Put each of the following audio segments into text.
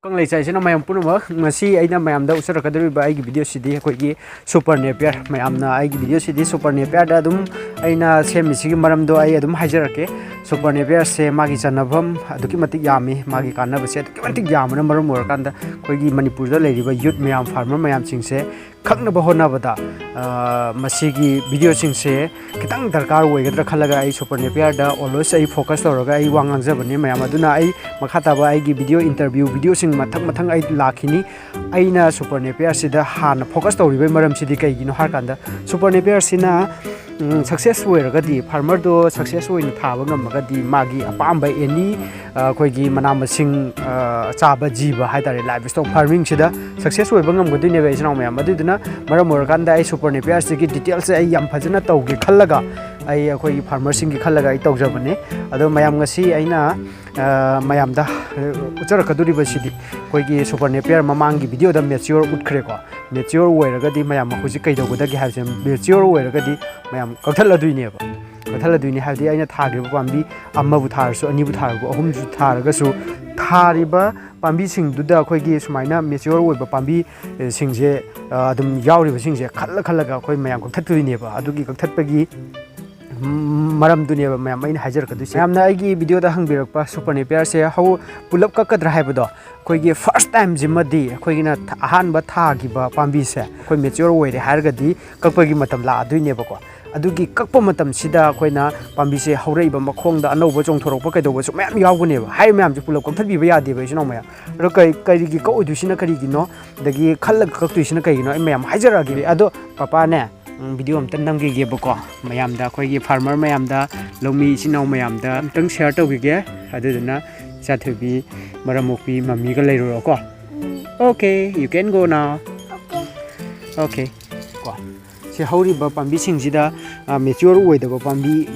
Kangleicha is mayam punumak, Masi, Aina Mayam, Usakadri by video city, Eikhoigi, Super Napier, Mayamna, I video city, Super Napier, Dadum, Aina, Semisi, Maramdo, I Adum Haijari, Super Napier, say Magis and Nomfam, Documentic Yami, Magicana, Documentic Yam, number of work under Koigi Manipur, lady by youth Mayam farmer, Mayam Sing say, Khangdana, Masigi, video sing say, Kitang Darkar way, Kalaga, Super Napier, always I focus or I Wang Zabani, Mayamaduna, Makataba, I give video interview, video sing Matang I Lakini, Aina Super Napier Sida Han, focus story, Maram City, you know, Harkanda, Super Napier Sina. Successful gadi farmer do successful in thabang magadi magi apamba any koigi manama sing chaba jiba haijari livestock farming sida successful bangam gadi ne bai sinau mayam aduduna maram orkanda ai Super Napier gi details ai yam phajana tawge khallaga ai koigi farmer sing gi khallaga ai tawjabane ado mayam ngasi aina mayam da uchara kaduri basidi koigi Super Napier mamangi video da mature utkhre ko mature oiragadi mayam huji kaidogudagi haise mature oiragadi mayam kakthaladuineba kakthaladuini habdi aina thagriba pambi ammabu tharsu anibu tharbu ahumju tharagasu thariba pambi singduda khoigi sumaina mature oiba pambi singje adum yauriba singje khallaga khoi mayam kakthatuineba adugi kakthatpagi maram duneba mayam aina hajar kadu mayamna aigi video da hangbirakpa Super Napier se how pulap kakadra haibado khoigi first time jimadi khoigina ahanba thagiba pambi se khoi mature oire hargadi kakpagi matam la aduineba ko adugi kakpa matam sida khoina pambi se haureiba makhongda anouba chongthorokpa kaidoba su mayam yawguneba hai mayam ju pulap kakthadbiba yadeba isino mayam ro kaigi ka odusina karigino dagi khallag kaktuisina kaigino ai mayam hajaragi ado papa ne video amta namge gebako mayam da khoigi farmer mayam da Loumee sinau mayam da amtang share tawgige aduduna chathubi maramokpi mami ga leiro ko okay you can go now okay ko si hauri ba pambi singjida mature oidaba pambi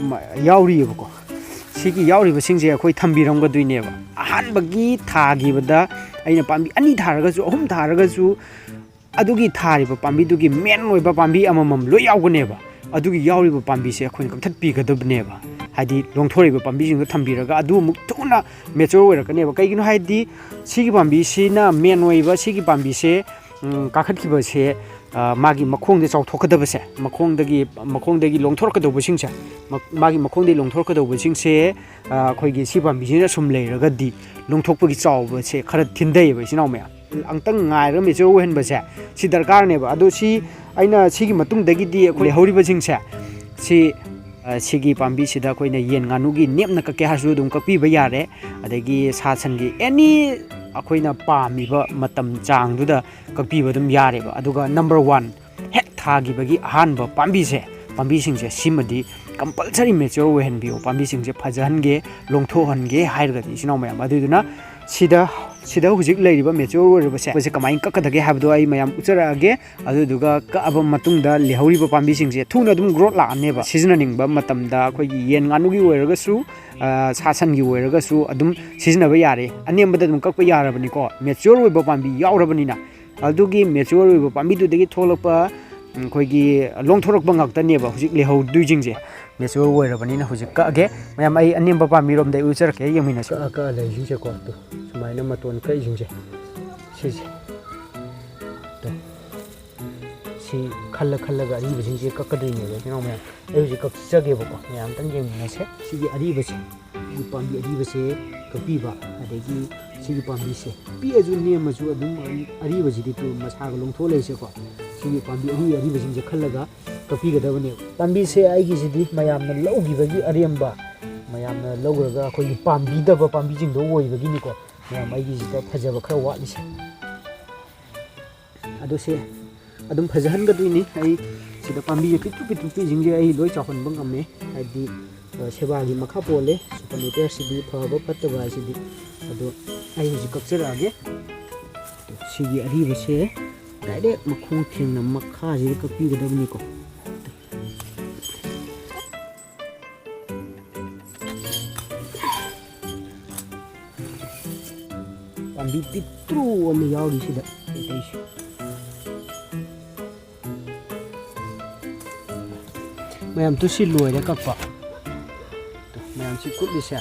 yauri bako sigi yauri ba singje khoi thambiram ga duineba ahanbagi thagibada aina pambi ani tharaga su ahum tharaga su adugi thariba pambi dugi men oiba pambi amamam loi yawguneba adugi yauriba pambi se khoi kakthadpi gadabneba hadi longthoriba pambi jing thambiraga adu muk thuna mature oirakaneba kaigino haidi sigi pambi sina men oiba sigi pambi se kakhatkiba se magi makhongde chawthokadaba se makhongdagi longthorkadaba singse magi makhongde longthorkadaba singse khoigi si pambi sina sum leiragadi longthokpagi chawba se khara thindaiba sinau maya angtang ngaira mature ohenba se si darkar neba ado si aina sigi matungdagidi khoi horiba singse si sigi pambi sida khoina yen nganugi nemna kake hasu dum kapiba yare adagi satsangi any akoina pamiba matam changduda kapiba dum yareba aduga number 1 hek thagibagi ahanba pambi singse simadi compulsory mature ohenbio pambi singse phajange longthohange hairgadi sinau mayam aduduna sida hujik leiriba mature oiriba se kamai kakadage habdo ai mayam ucharaage aduduga kaaba matungda lehoriba pambi singse thuna dum growth la aneba seasoningba matamda khoigi yen nganugi oiragasu sasangi oiragasu adum seasonaba yare anembada dum kakpa yarabani ko mature oiba pambi yaurabanina adugi mature oiba pambi dudagi tholakpa khoigi longthorokba ngaktaneba hujik lehau duijingje mature oirabanina hujik kaage mayam ai anemba pambi romdai ucharake yamina ka leijingse ko to sumaina maton kai jingse sisi to si khallaga ariba jingse kakadine be no mayam ai hujik kakchage bako mayam tan yemina se sigi ariba se gi pambi ariba se kapiba adegi sigi pambi se pi aju nemasu adum ariba jidi tu masaga longtho leise ko sigi pambi ariba jingse khallaga kapigadabane pambi se aigi jidi mayamna logibagi aremba mayamna loguraga khoi pambi daba pambi jingdo oibagi ni ko mayam aigi jida phajaba khara watlise ado se adum phajahan gaduini ai sida pambi pitu jingje ai loi chahon bangame adi seba gi makha pole Super Napier sidi phaba pataba sidi ado ai ji kakcharaage to sigi ariba se direct makhong thingna makha ji kapi gadabni ko pambi pitru ama yauri sida meitei mayam tu si loire kakpa mayam si kutlisa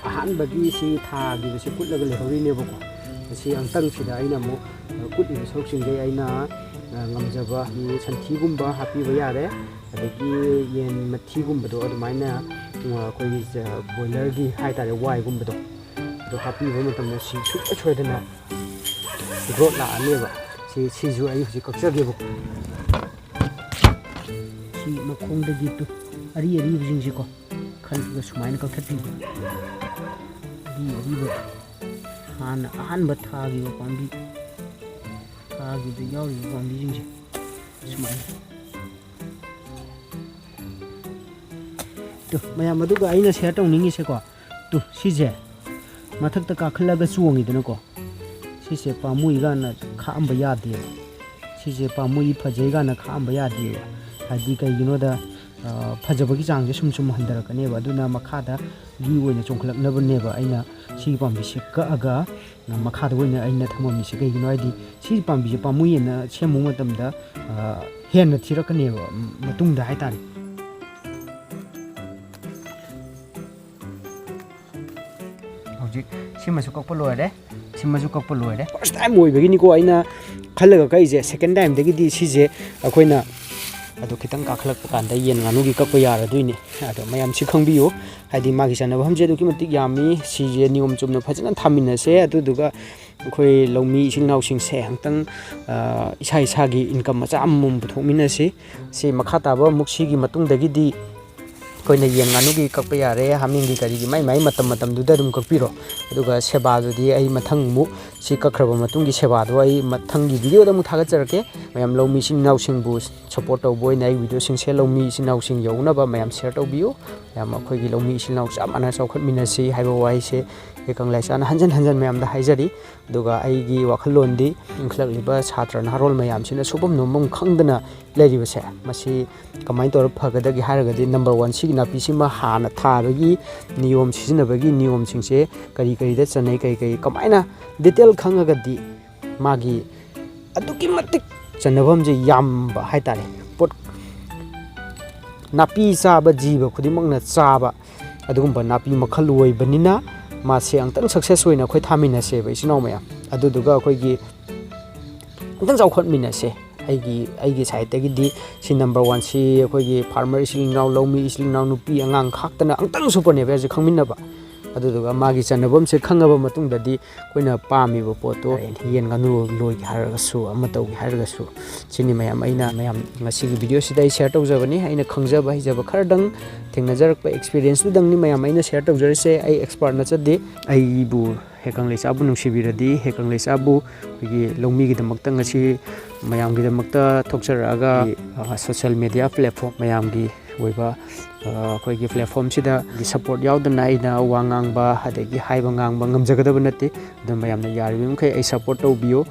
ahanbagi si thagi si kutlaga lehori nebako ꯃꯁꯤ ꯑꯃꯇꯪꯁꯤꯗ ꯑꯩꯅ ꯑꯃꯨꯛ ꯀꯨꯠꯂꯤꯕ ꯁꯔꯨꯛꯁꯤꯡꯗꯩ ꯑꯩꯅ ꯉꯝꯖꯕ ꯁꯟꯊꯤꯒꯨꯝꯕ ꯍꯥꯞꯄꯤꯕ ꯌꯥꯔꯦ ꯑꯗꯒꯤ ꯌꯦꯟ ꯃꯊꯤꯒꯨꯝꯕꯗꯣ ꯑꯗꯨꯃꯥꯏꯅ ꯑꯩꯈꯣꯏꯒꯤ ꯕꯣꯏꯂꯔꯒꯤ ꯍꯥꯏꯇꯥꯔꯦ ꯋꯥꯏꯒꯨꯝꯕꯗꯣ ꯑꯗꯣ ꯍꯥꯞꯄꯤꯕ ꯃꯇꯝꯗ ꯁꯤ ꯁꯨꯡꯁꯣꯏ ꯁꯣꯏꯗꯅ ꯒ꯭ꯔꯣꯠ ꯂꯥꯛꯑꯅꯦꯕ ꯁꯤꯁꯨ ꯑꯩ ꯍꯧꯖꯤꯛ ꯀꯛꯆꯒꯦꯕꯀꯣ ꯁꯤ ꯃꯈꯣꯡꯗꯒꯤ ꯑꯔꯤꯕꯁꯤꯡꯁꯤꯀꯣ ꯈꯜꯂꯒ ꯁꯨꯃꯥꯏꯅ ꯀꯛꯊꯠꯄꯤꯕ ꯑꯔꯤꯕ ꯍꯥꯟꯅ ꯑꯍꯥꯟꯕ ꯊꯥꯈꯤꯕ ꯄꯥꯝꯕꯤ ꯊꯥꯈꯤꯕꯗ ꯌꯥꯎꯔꯤꯕ ꯄꯥꯝꯕꯤꯁꯤꯡꯁꯦ ꯁꯨꯃꯥꯏꯅ ꯃꯌꯥꯝ ꯑꯗꯨꯒ ꯑꯩꯅ ꯁꯦꯌꯔ ꯇꯧꯅꯤꯡꯉꯤꯁꯦꯀꯣ ꯁꯤꯁꯦ ꯃꯊꯛꯇ ꯀꯥꯈꯠꯂꯒ ꯆꯣꯡꯉꯤꯗꯅꯀꯣ ꯁꯤꯁꯦ ꯄꯥꯝꯃꯨꯏ ꯀꯥꯟꯅ ꯈꯥꯛꯑꯝꯕ ꯌꯥꯗꯦꯕ ꯁꯤꯁꯦ ꯄꯥꯝꯃꯨꯏ ꯐꯖꯩ ꯀꯥꯟꯅ ꯈꯥꯛꯑꯝꯕ ꯌꯥꯗꯦꯕ ꯍꯥꯏꯗꯤ ꯀꯩꯒꯤꯅꯣꯗ ꯐꯖꯕꯒꯤ ꯆꯥꯡꯁꯦ ꯁꯨꯝ ꯍꯟꯊꯔꯛꯀꯅꯦꯕ ꯑꯗꯨꯅ ꯃꯈꯥꯗ ꯒꯤ ꯑꯣꯏꯅ ꯆꯣꯡꯈꯠꯂꯛꯅꯕꯅꯦꯕ ꯑꯩꯅ ꯁꯤꯒꯤ ꯄꯥꯝꯕꯤꯁꯦ ꯀꯛꯑꯒ ꯃꯈꯥꯗ ꯑꯣꯏꯅ ꯑꯩꯅ ꯊꯝꯃꯝꯃꯤꯁꯦ ꯀꯩꯒꯤꯅꯣ ꯍꯥꯏꯗꯤ ꯁꯤꯒꯤ ꯄꯥꯝꯕꯤꯁꯦ ꯄꯥꯝꯃꯨꯏꯅ ꯁꯦꯝꯃꯨ ꯃꯇꯝꯗ ꯍꯦꯟꯅ ꯊꯤꯔꯛꯀꯅꯦꯕ ꯃꯇꯨꯡꯗ ꯍꯥꯏꯇꯥꯔꯦ ꯍꯧꯖꯤꯛ ꯁꯤꯃꯁꯨ ꯀꯛꯄ ꯂꯣꯏꯔꯦ ꯁꯤꯃꯁꯨ ꯀꯛꯄ ꯂꯣꯏꯔꯦ ꯐꯥꯔꯁ ꯇꯥꯏꯝ ꯑꯣꯏꯕꯒꯤꯅꯤꯀꯣ ꯑꯩꯅ ꯈꯜꯂꯒ ꯀꯛꯏꯁꯦ ꯁꯦꯀꯦꯟ ꯇꯥꯏꯝꯗꯒꯤꯗꯤ ꯁꯤꯁꯦ ꯑꯩꯈꯣꯏꯅ ꯑꯗꯣ ꯈꯤꯇꯪ ꯀꯥꯈꯠꯂꯛꯄ ꯀꯥꯟꯗ ꯌꯦꯟ ꯉꯥꯅꯨꯒꯤ ꯀꯛꯄ ꯌꯥꯔꯗꯣꯏꯅꯦ ꯑꯗꯣ ꯃꯌꯥꯝꯁꯤ ꯈꯪꯕꯤꯌꯨ ꯍꯥꯏꯗꯤ ꯃꯥꯒꯤ ꯆꯥꯟꯅꯐꯝꯁꯦ ꯑꯗꯨꯛꯀꯤ ꯃꯇꯤꯛ ꯌꯥꯝꯃꯤ ꯁꯤꯁꯦ ꯅꯤꯌꯣꯝ ꯆꯨꯝꯅ ꯐꯖꯅ ꯊꯥꯃꯤꯟꯅꯁꯦ ꯑꯗꯨꯗꯨꯒ ꯑꯩꯈꯣꯏ ꯂꯧꯃꯤ ꯏꯆꯤꯜ ꯏꯅꯥꯎꯁꯤꯡꯁꯦ ꯑꯃꯨꯛꯇꯪ ꯏꯁꯥꯒꯤ ꯏꯟꯀꯝ ꯃꯆꯥ ꯑꯃꯃꯝ ꯄꯨꯊꯣꯛꯃꯤꯟꯅꯁꯤ ꯁꯤ ꯃꯈꯥ ꯇꯥꯕ ꯑꯃꯨꯛ ꯁꯤꯒꯤ ꯃꯇꯨꯡꯗꯒꯤꯗꯤ ꯑꯩꯈꯣꯏꯅ ꯌꯦꯟ ꯉꯥꯅꯨꯒꯤ ꯀꯛꯄ ꯌꯥꯔꯦ ꯍꯥꯃꯦꯡꯒꯤ ꯀꯔꯤꯒꯤ ꯃꯥꯏ ꯃꯇꯝꯗꯨꯗ ꯑꯗꯨꯝ ꯀꯛꯄꯤꯔꯣ ꯑꯗꯨꯒ ꯁꯦꯕꯥꯗꯨꯗꯤ ꯑꯩ ꯃꯊꯪ ꯑꯃꯨꯛ ꯁꯤ ꯀꯛꯈ꯭ꯔꯕ ꯃꯇꯨꯡꯒꯤ ꯁꯦꯕꯥꯗꯣ ꯑꯩ ꯃꯊꯪꯒꯤ ꯚꯤꯗꯤꯑꯣꯗ ꯑꯃꯨꯛ ꯊꯥꯒꯠꯆꯔꯛꯀꯦ ꯃꯌꯥꯝ ꯂꯧꯃꯤ ꯏꯆꯤꯜ ꯏꯅꯥꯎꯁꯤꯡꯕꯨ ꯁꯞꯄꯣꯔꯠ ꯇꯧꯕ ꯑꯣꯏꯅ ꯑꯩ ꯚꯤꯗꯤꯑꯣꯁꯤꯡꯁꯦ ꯂꯧꯃꯤ ꯏꯆꯤꯜ ꯏꯅꯥꯎꯁꯤꯡ ꯌꯧꯅꯕ ꯃꯌꯥꯝ ꯁꯤꯌꯔ ꯇꯧꯕꯤꯌꯨ ꯃꯌꯥꯝ ꯑꯩꯈꯣꯏꯒꯤ ꯂꯧꯃꯤ ꯏꯆꯤꯜ ꯏꯅꯥꯎ ꯆꯞ ꯃꯥꯟꯅ ꯆꯥꯎꯈꯠꯃꯤꯟꯅꯁꯤ ꯍꯥꯏꯕ ꯋꯥꯍꯩꯁꯦ ꯀꯪꯂꯩꯆꯥꯅ ꯍꯟꯖꯟ ꯃꯌꯥꯝꯗ ꯍꯥꯏꯖꯔꯤ ꯑꯗꯨꯒ ꯑꯩꯒꯤ ꯋꯥꯈꯜꯂꯣꯟꯗꯤ ꯏꯟꯈꯠꯂꯛꯂꯤꯕ ꯁꯥꯇ꯭ꯔ ꯅꯍꯥꯔꯣꯜ ꯃꯌꯥꯝꯁꯤꯅ ꯁꯨꯐꯝ ꯅꯣꯝꯐꯝ ꯈꯪꯗꯅ ꯂꯩꯔꯤꯕꯁꯦ ꯃꯁꯤ ꯀꯃꯥꯏꯅ ꯇꯧꯔ ꯐꯒꯗꯒꯦ ꯍꯥꯏꯔꯒꯗꯤ ꯅꯝꯕꯔ 1 ꯁꯤꯒꯤ ꯅꯥꯄꯤꯁꯤꯃ ꯍꯥꯟꯅ ꯊꯥꯕꯒꯤ ꯅꯤꯌꯣꯝ ꯁꯤꯖꯤꯟꯅꯕꯒꯤ ꯅꯤꯌꯣꯝꯁꯤꯡꯁꯦ ꯀꯔꯤꯗ ꯆꯟꯅꯩ ꯀꯔꯤ ꯀꯃꯥꯏꯅ ꯗꯤꯇꯦꯜ ꯈꯪꯉꯒꯗꯤ ꯃꯥꯒꯤ ꯑꯗꯨꯛꯀꯤ ꯃꯇꯤꯛ ꯆꯟꯅꯐꯝꯁꯦ ꯌꯥꯝꯕ ꯍꯥꯏꯇꯥꯔꯦ ꯅꯥꯄꯤ ꯆꯥꯕ ꯖꯤꯕ ꯈꯨꯗꯤꯡꯃꯛꯅ ꯆꯥꯕ ꯑꯗꯨꯒꯨꯝꯕ ꯅꯥꯄꯤ ꯃꯈꯜ ꯑꯣꯏꯕꯅꯤꯅ ꯃꯥꯁꯦ ꯑꯃꯨꯛꯇꯪ ꯁꯛꯁꯦꯁ ꯑꯣꯏꯅ ꯑꯩꯈꯣꯏ ꯊꯥꯃꯤꯟꯅꯁꯦꯕ ꯏꯆꯤꯜ ꯏꯅꯥꯎ ꯃꯌꯥꯝ ꯑꯗꯨꯗꯨꯒ ꯑꯩꯈꯣꯏꯒꯤ ꯑꯃꯨꯛꯇꯪ ꯆꯥꯎꯈꯠꯃꯤꯟꯅꯁꯦ ꯑꯩꯒꯤ ꯁꯥꯏꯠꯇꯒꯤꯗꯤ ꯁꯤ ꯅꯝꯕꯔ 1 ꯁꯤ ꯑꯩꯈꯣꯏꯒꯤ ꯐꯥꯔꯃꯔ ꯏꯆꯤꯜ ꯏꯅꯥꯎ ꯂꯧꯃꯤ ꯏꯆꯤꯜ ꯏꯅꯥꯎ ꯅꯨꯄꯤ ꯑꯉꯥꯡ ꯈꯥꯛꯇꯅ ꯑꯃꯨꯛꯇꯪ ꯁꯨꯄꯔ ꯅꯦꯄꯤꯌꯔꯁꯦ ꯈꯪꯃꯤꯟꯅꯕ ꯑꯗꯨꯗꯨꯒ ꯃꯥꯒꯤ ꯆꯟꯅꯐꯝꯁꯦ ꯈꯪꯉꯕ ꯃꯇꯨꯡꯗꯗꯤ ꯑꯩꯈꯣꯏꯅ ꯄꯥꯝꯃꯤꯕ ꯄꯣꯠꯇꯣ ꯌꯦꯟ ꯉꯥꯅꯨ ꯂꯣꯏꯒꯦ ꯍꯥꯏꯔꯒꯁꯨ ꯑꯃ ꯇꯧꯒꯦ ꯍꯥꯏꯔꯒꯁꯨ ꯁꯤꯅꯤ ꯃꯌꯥꯝ ꯉꯁꯤꯒꯤ ꯚꯤꯗꯤꯑꯣꯁꯤꯗ ꯑꯩ ꯁꯤꯌꯔ ꯇꯧꯖꯕꯅꯤ ꯑꯩꯅ ꯈꯪꯖꯕ ꯍꯩꯖꯕ ꯈꯔꯗꯪ ꯊꯦꯡꯅꯖꯔꯛꯄ ꯑꯦꯛꯁꯄꯤꯔꯤꯌꯦꯟꯁꯇꯨꯗꯪꯅꯤ ꯃꯌꯥꯝ ꯑꯩꯅ ꯁꯤꯌꯔ ꯇꯧꯖꯔꯤꯁꯦ ꯑꯩ ꯑꯦꯛꯁꯄꯥꯔꯠ ꯅꯠꯆꯗꯦ ꯑꯩꯕꯨ ꯀꯪꯂꯩꯆꯥꯕꯨ ꯅꯨꯡꯁꯤꯕꯤꯔꯗꯤ ꯀꯪꯂꯩꯆꯥꯕꯨ ꯑꯩꯈꯣꯏꯒꯤ ꯂꯧꯃꯤꯒꯤꯗꯃꯛꯇ ꯉꯁꯤ ꯃꯌꯥꯝꯒꯤꯗꯃꯛꯇ ꯊꯣꯛꯆꯔꯛꯑꯒ ꯁꯣꯁꯤꯌꯦꯜ ꯃꯦꯗꯤꯌꯥ ꯄ꯭ꯂꯦꯠꯐꯣꯝ ꯃꯌꯥꯝꯒꯤ ꯑꯣꯏꯕ ꯑꯩꯈꯣꯏꯒꯤ ꯄ꯭ꯂꯦꯠꯐꯣꯝꯁꯤꯗ ꯁꯞꯄꯣꯔꯠ ꯌꯥꯎꯗꯅ ꯑꯩꯅ ꯋꯥ ꯉꯥꯡꯕ ꯑꯗꯒꯤ ꯍꯥꯏꯕ ꯉꯥꯡꯕ ꯉꯝꯖꯒꯗꯕ ꯅꯠꯇꯦ ꯑꯗꯨꯅ ꯃꯌꯥꯝꯅ ꯌꯥꯔꯤꯕ ꯃꯈꯩ ꯑꯩ ꯁꯞꯄꯣꯔꯠ ꯇꯧꯕꯤꯌꯨ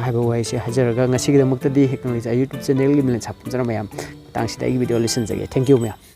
ꯍꯥꯏꯕ ꯋꯥꯍꯩꯁꯦ ꯍꯥꯏꯖꯔꯒ ꯉꯁꯤꯒꯤꯗꯃꯛꯇꯗꯤ ꯀꯪꯂꯩꯆꯥ ꯌꯨꯇ꯭ꯌꯨꯕ ꯆꯦꯅꯦꯜꯒꯤ ꯃꯤꯂꯟ ꯁꯥꯄꯝꯆꯥꯅ ꯃꯌꯥꯝ ꯃꯇꯥꯡꯁꯤꯗ ꯑꯩꯒꯤ ꯚꯤꯗꯤꯑꯣ ꯂꯣꯏꯁꯤꯟꯖꯒꯦ ꯊꯦꯡꯛ ꯌꯨ ꯃꯌꯥꯝ